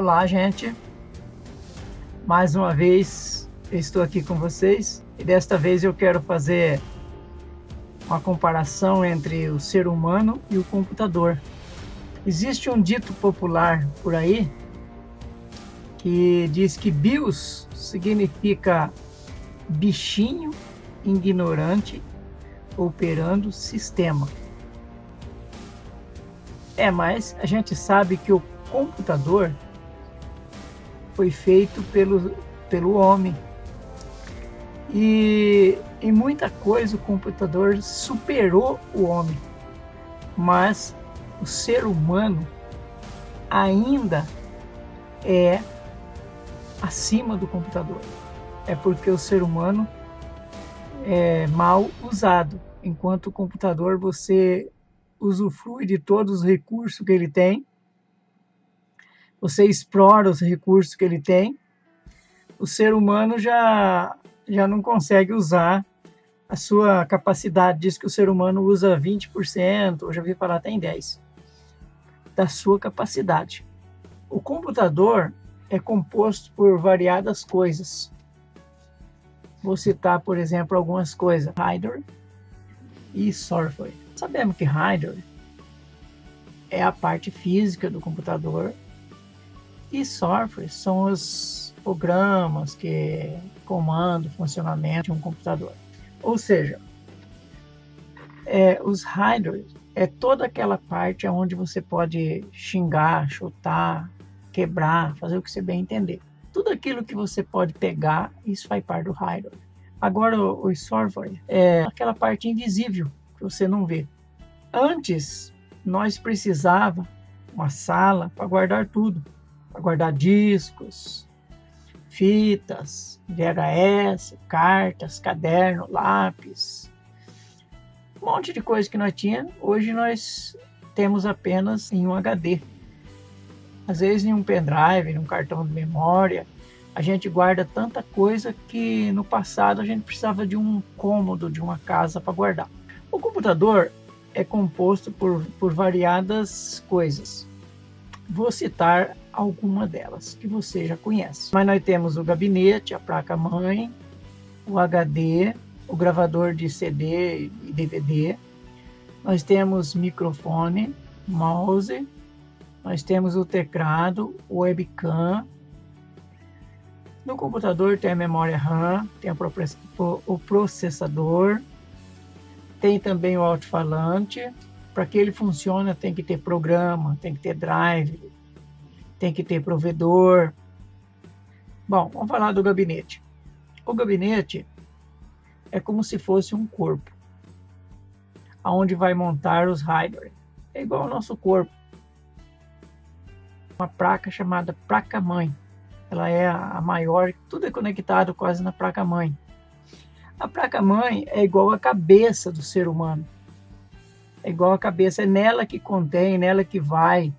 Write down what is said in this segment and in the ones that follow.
Olá, gente. Mais uma vez eu estou aqui com vocês e desta vez eu quero fazer uma comparação entre o ser humano e o computador. Existe um dito popular por aí que diz que BIOS significa bichinho ignorante operando sistema. Mas a gente sabe que o computador foi feito pelo homem. E em muita coisa o computador superou o homem. Mas o ser humano ainda é acima do computador. É porque o ser humano é mal usado. Enquanto o computador você usufrui de todos os recursos que ele tem. Você explora os recursos que ele tem. O ser humano já não consegue usar a sua capacidade. Diz que o ser humano usa 20%, eu já ouvi falar até em 10%, da sua capacidade. O computador é composto por variadas coisas. Vou citar, por exemplo, algumas coisas. Hardware e software. Sabemos que hardware é a parte física do computador e software são os programas que comandam o funcionamento de um computador. Ou seja, os hardware é toda aquela parte onde você pode xingar, chutar, quebrar, fazer o que você bem entender. Tudo aquilo que você pode pegar, isso faz parte do hardware. Agora, o software é aquela parte invisível que você não vê. Antes, nós precisávamos uma sala para guardar tudo. Para guardar discos, fitas, VHS, cartas, caderno, lápis. Um monte de coisa que nós tínhamos, hoje nós temos apenas em um HD. Às vezes em um pendrive, em um cartão de memória. A gente guarda tanta coisa que no passado a gente precisava de um cômodo, de uma casa para guardar. O computador é composto por variadas coisas. Vou citar alguma delas que você já conhece. Mas nós temos o gabinete, a placa-mãe, o HD, o gravador de CD e DVD. Nós temos microfone, mouse, nós temos o teclado, o webcam. No computador tem a memória RAM, tem o processador, tem também o alto-falante. Para que ele funcione tem que ter programa, tem que ter drive, tem que ter provedor. Bom, vamos falar do gabinete. O gabinete é como se fosse um corpo, aonde vai montar os hardware. É igual ao nosso corpo. Uma placa chamada placa-mãe. Ela é a maior, tudo é conectado quase na placa-mãe. A placa-mãe é igual a cabeça do ser humano. É igual a cabeça, é nela que contém, nela que vai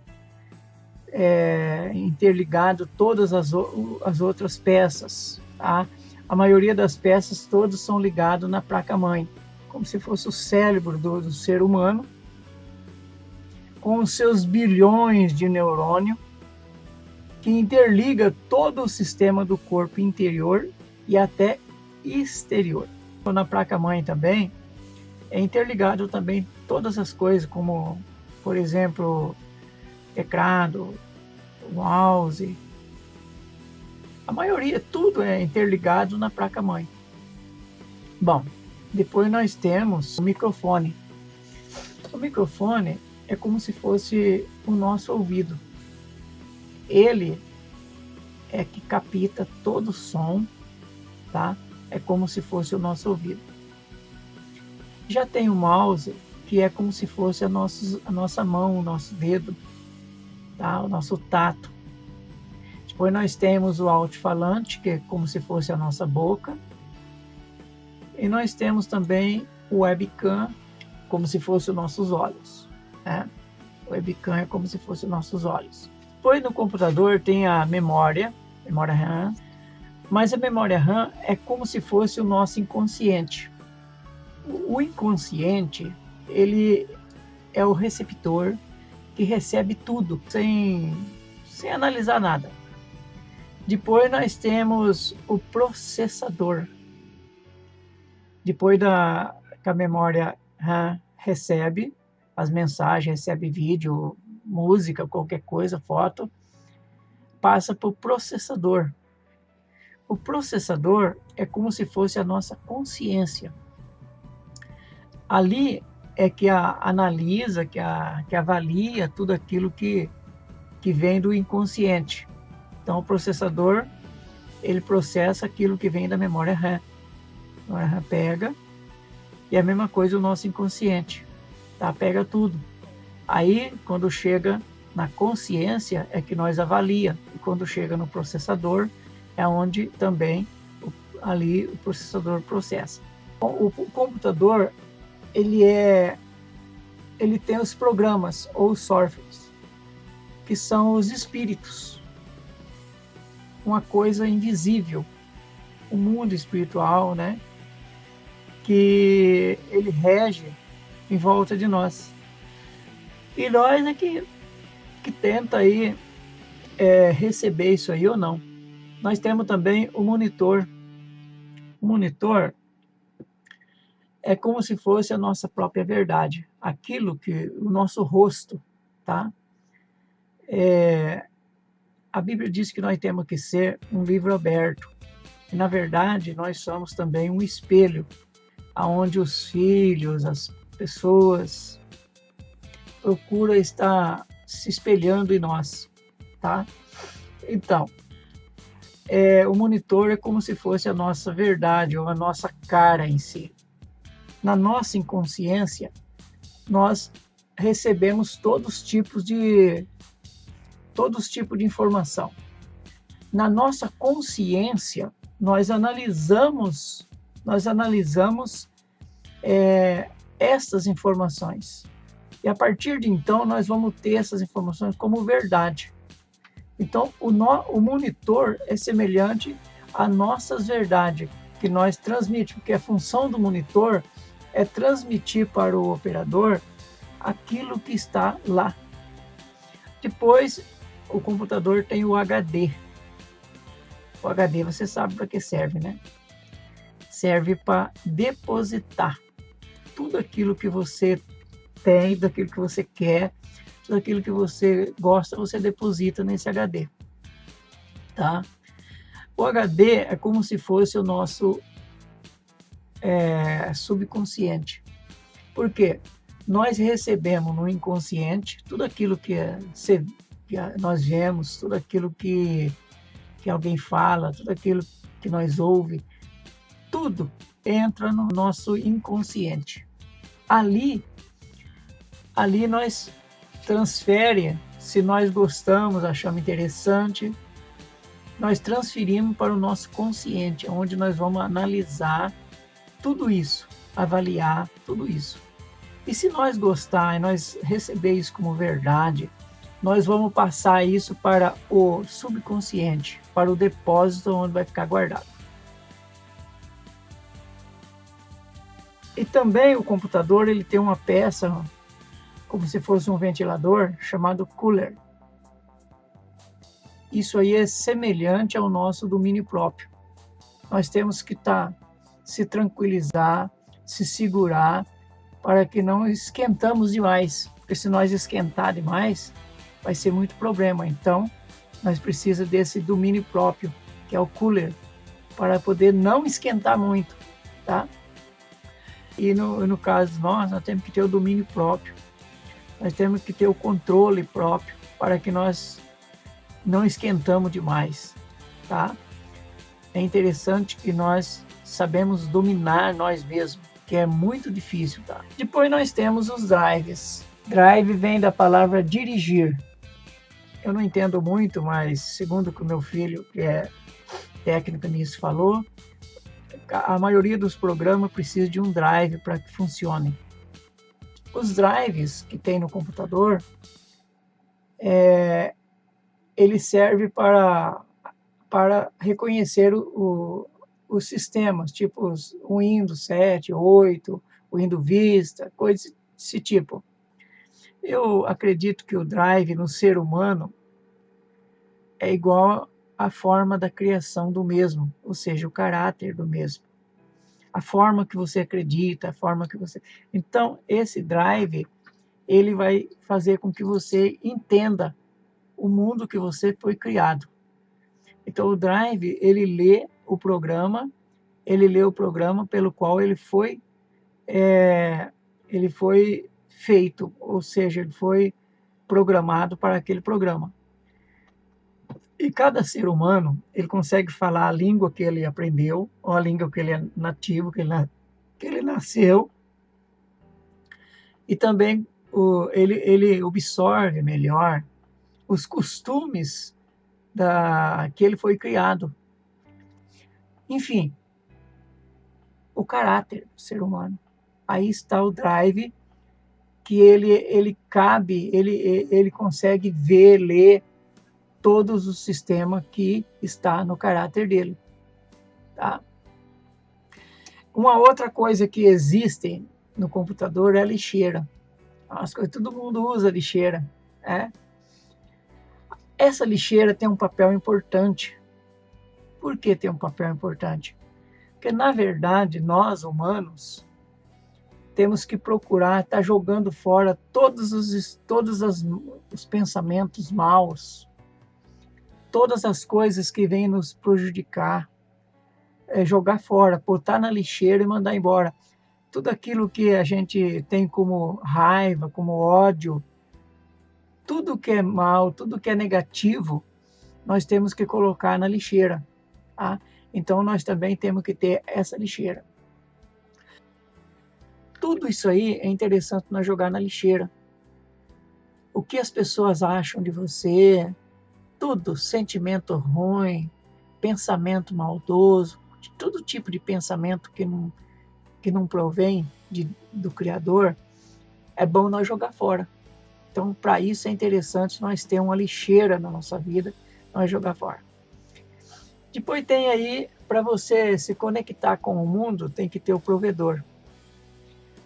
interligado todas as outras peças. Tá? A maioria das peças todas são ligadas na placa-mãe, como se fosse o cérebro do ser humano, com os seus bilhões de neurônios, que interliga todo o sistema do corpo interior e até exterior. Na placa-mãe também é interligado também todas as coisas, como, por exemplo, teclado, mouse. A maioria, tudo é interligado na placa-mãe. Bom, depois nós temos o microfone. O microfone é como se fosse o nosso ouvido. Ele é que capta todo o som, tá? É como se fosse o nosso ouvido. Já tem o mouse, que é como se fosse a nossa mão, o nosso dedo, tá? O nosso tato. Depois nós temos o alto-falante, que é como se fosse a nossa boca. E nós temos também o webcam, como se fosse os nossos olhos, né? O webcam é como se fosse os nossos olhos. Depois no computador tem a memória RAM, mas a memória RAM é como se fosse o nosso inconsciente. O inconsciente, ele é o receptor que recebe tudo, sem analisar nada. Depois nós temos o processador. Depois que a memória RAM recebe as mensagens, recebe vídeo, música, qualquer coisa, foto, passa para o processador. O processador é como se fosse a nossa consciência. Ali é que analisa, que avalia tudo aquilo que vem do inconsciente. Então, o processador, ele processa aquilo que vem da memória RAM. A memória RAM pega, e a mesma coisa o nosso inconsciente, tá? Pega tudo. Aí, quando chega na consciência, é que nós avalia. E quando chega no processador, é onde também ali o processador processa. O computador, ele tem os programas ou softwares, que são os espíritos, uma coisa invisível, o mundo espiritual, né? Que ele rege em volta de nós. E nós é que tenta aí receber isso aí ou não. Nós temos também o monitor. O monitor é como se fosse a nossa própria verdade, aquilo que o nosso rosto, tá? A Bíblia diz que nós temos que ser um livro aberto. E, na verdade, nós somos também um espelho, aonde os filhos, as pessoas procuram estar se espelhando em nós, tá? Então, o monitor é como se fosse a nossa verdade ou a nossa cara em si. Na nossa inconsciência, nós recebemos todos os tipos de informação. Na nossa consciência, nós analisamos estas informações. E a partir de então, nós vamos ter essas informações como verdade. Então, o monitor é semelhante a nossas verdades, que nós transmitimos, porque a função do monitor é transmitir para o operador aquilo que está lá. Depois, o computador tem o HD. O HD você sabe para que serve, né? Serve para depositar tudo aquilo que você tem, daquilo que você quer, tudo aquilo que você gosta, você deposita nesse HD, tá? O HD é como se fosse o nosso subconsciente. Por quê? Nós recebemos no inconsciente tudo aquilo que nós vemos, tudo aquilo que alguém fala, tudo aquilo que nós ouvimos, tudo entra no nosso inconsciente. Ali nós transfere, se nós gostamos, achamos interessante, nós transferimos para o nosso consciente, onde nós vamos analisar tudo isso, avaliar tudo isso. E se nós gostar e nós receber isso como verdade, nós vamos passar isso para o subconsciente, para o depósito onde vai ficar guardado. E também o computador, ele tem uma peça, como se fosse um ventilador, chamado cooler. Isso aí é semelhante ao nosso domínio próprio. Nós temos que se tranquilizar, se segurar, para que não esquentamos demais. Porque se nós esquentar demais, vai ser muito problema. Então, nós precisamos desse domínio próprio, que é o cooler, para poder não esquentar muito, tá? E no caso nós temos que ter o domínio próprio. Nós temos que ter o controle próprio, para que nós não esquentamos demais, tá? É interessante que nós sabemos dominar nós mesmos, que é muito difícil, tá? Depois nós temos os drives. Drive vem da palavra dirigir. Eu não entendo muito, mas segundo o que o meu filho, que é técnico nisso, falou, a maioria dos programas precisa de um drive para que funcione. Os drives que tem no computador, ele serve para reconhecer os sistemas, tipo o Windows 7, 8, o Windows Vista, coisas desse tipo. Eu acredito que o drive no ser humano é igual à forma da criação do mesmo, ou seja, o caráter do mesmo. A forma que você acredita, a forma que você... Então, esse drive, ele vai fazer com que você entenda o mundo que você foi criado. Então, o drive, ele lê o programa pelo qual ele foi feito, ou seja, ele foi programado para aquele programa. E cada ser humano, ele consegue falar a língua que ele aprendeu, ou a língua que ele é nativo, que ele nasceu, e também ele absorve melhor os costumes que ele foi criado. Enfim, o caráter do ser humano. Aí está o drive, que ele consegue ver, ler todos os sistemas que está no caráter dele. Tá? Uma outra coisa que existe no computador é a lixeira. Todo mundo usa lixeira. Né? Essa lixeira tem um papel importante. Por que tem um papel importante? Porque, na verdade, nós, humanos, temos que procurar estar jogando fora todos os pensamentos maus, todas as coisas que vêm nos prejudicar, jogar fora, botar na lixeira e mandar embora. Tudo aquilo que a gente tem como raiva, como ódio, tudo que é mal, tudo que é negativo, nós temos que colocar na lixeira. Tá? Então, nós também temos que ter essa lixeira. Tudo isso aí é interessante nós jogar na lixeira. O que as pessoas acham de você, tudo, sentimento ruim, pensamento maldoso, todo tipo de pensamento que não provém do Criador, é bom nós jogar fora. Então, para isso é interessante nós ter uma lixeira na nossa vida, nós jogar fora. Depois tem aí, para você se conectar com o mundo, tem que ter o provedor.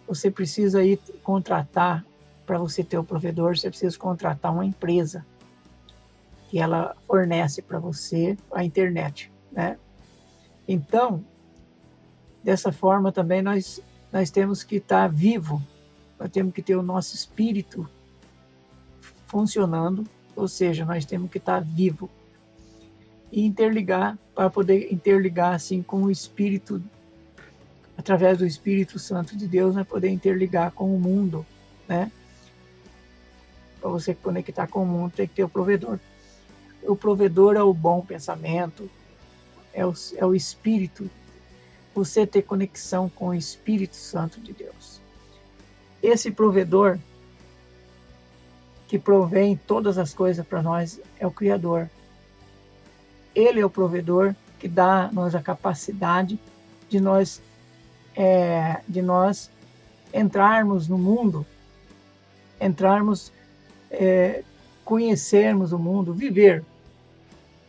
Você precisa ir contratar, para você ter o provedor, você precisa contratar uma empresa que ela fornece para você a internet, né? Então, dessa forma também nós temos que estar vivo, nós temos que ter o nosso espírito funcionando, ou seja, nós temos que estar vivo e interligar, para poder interligar assim com o espírito, através do Espírito Santo de Deus, nós poder interligar com o mundo, né? Para você conectar com o mundo, tem que ter o provedor. O provedor é o bom pensamento, é o Espírito. Você ter conexão com o Espírito Santo de Deus. Esse provedor que provém todas as coisas para nós é o Criador. Ele é o provedor que dá a nós a capacidade de nós entrarmos no mundo, conhecermos o mundo, viver.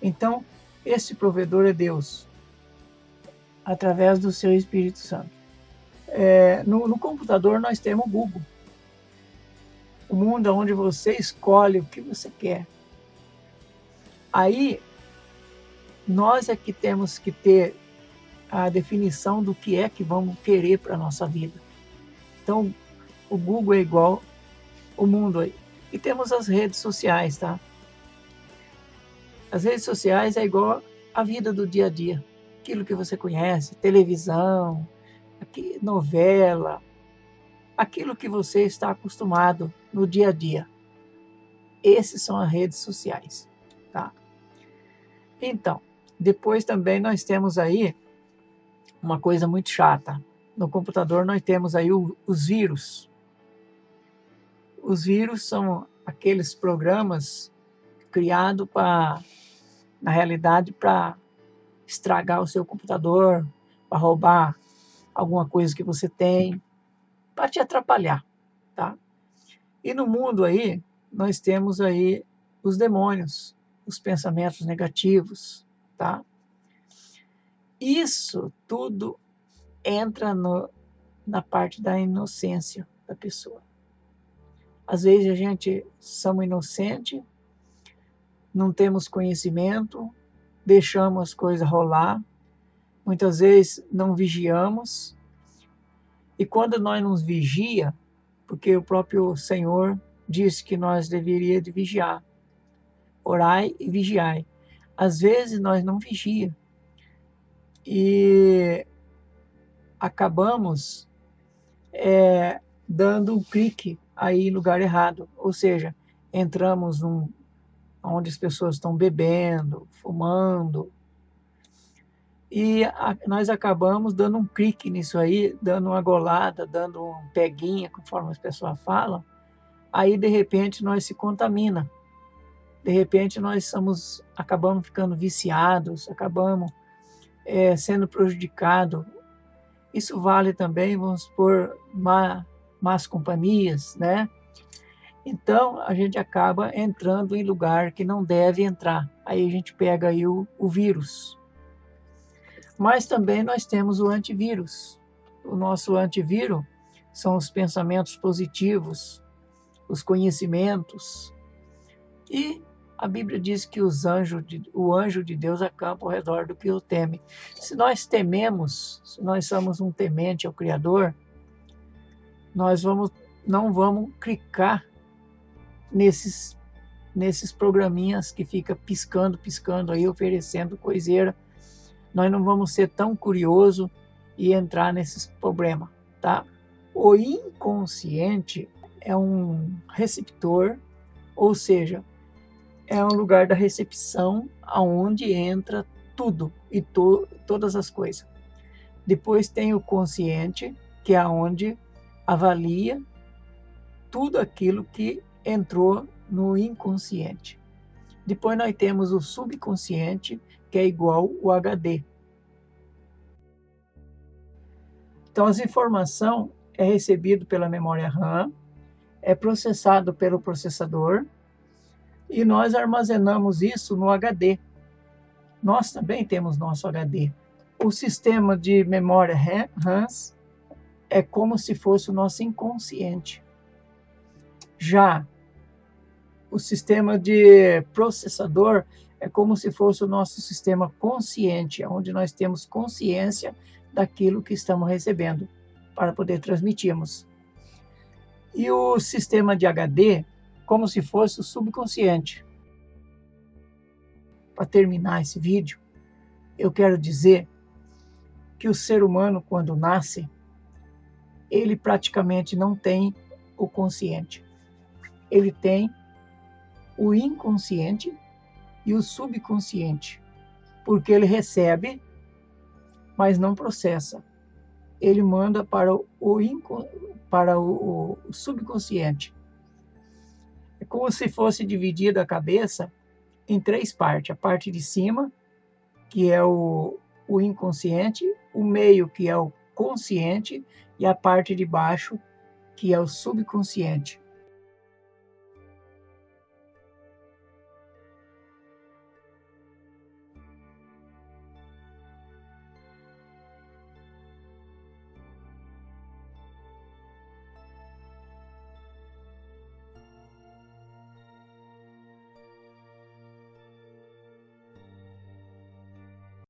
Então, esse provedor é Deus, através do seu Espírito Santo. No computador nós temos o Google, o mundo onde você escolhe o que você quer. Aí, nós é que temos que ter a definição do que é que vamos querer para a nossa vida. Então, o Google é igual o mundo aí. E temos as redes sociais, tá? As redes sociais é igual a vida do dia a dia. Aquilo que você conhece, televisão, novela, aquilo que você está acostumado no dia a dia. Essas são as redes sociais, tá? Então, depois também nós temos aí uma coisa muito chata. No computador nós temos aí os vírus. Os vírus são aqueles programas criados na realidade, para estragar o seu computador, para roubar alguma coisa que você tem, para te atrapalhar, tá? E no mundo aí, nós temos aí os demônios, os pensamentos negativos, tá? Isso tudo entra na parte da inocência da pessoa. Às vezes a gente somos inocentes, não temos conhecimento, deixamos as coisas rolar, muitas vezes não vigiamos, e quando nós nos vigia, porque o próprio Senhor disse que nós deveríamos de vigiar, orai e vigiai. Às vezes nós não vigia e acabamos dando um clique aí no lugar errado, ou seja, entramos onde as pessoas estão bebendo, fumando, e nós acabamos dando um clique nisso aí, dando uma golada, dando um peguinha, conforme as pessoas falam, aí de repente nós se contamina, de repente nós acabamos ficando viciados, acabamos sendo prejudicados. Isso vale também, vamos supor, más companhias, né? Então, a gente acaba entrando em lugar que não deve entrar. Aí a gente pega aí o vírus. Mas também nós temos o antivírus. O nosso antivírus são os pensamentos positivos, os conhecimentos. E a Bíblia diz que o anjo de Deus acampa ao redor do que o teme. Se nós tememos, se nós somos um temente ao Criador, nós não vamos clicar nesses programinhas que fica piscando aí, oferecendo coiseira. Nós não vamos ser tão curioso e entrar nesses problemas, tá? O inconsciente é um receptor, ou seja, é um lugar da recepção aonde entra tudo e todas as coisas. Depois tem o consciente, que é onde avalia tudo aquilo que entrou no inconsciente. Depois nós temos o subconsciente, que é igual o HD. Então, as informações é recebido pela memória RAM, é processado pelo processador e nós armazenamos isso no HD. Nós também temos nosso HD. O sistema de memória RAM é como se fosse o nosso inconsciente. Já o sistema de processador é como se fosse o nosso sistema consciente, onde nós temos consciência daquilo que estamos recebendo para poder transmitirmos. E o sistema de HD, como se fosse o subconsciente. Para terminar esse vídeo, eu quero dizer que o ser humano, quando nasce, ele praticamente não tem o consciente. Ele tem o inconsciente e o subconsciente, porque ele recebe, mas não processa. Ele manda para o subconsciente. É como se fosse dividida a cabeça em 3 partes. A parte de cima, que é o inconsciente, o meio, que é o consciente, e a parte de baixo, que é o subconsciente.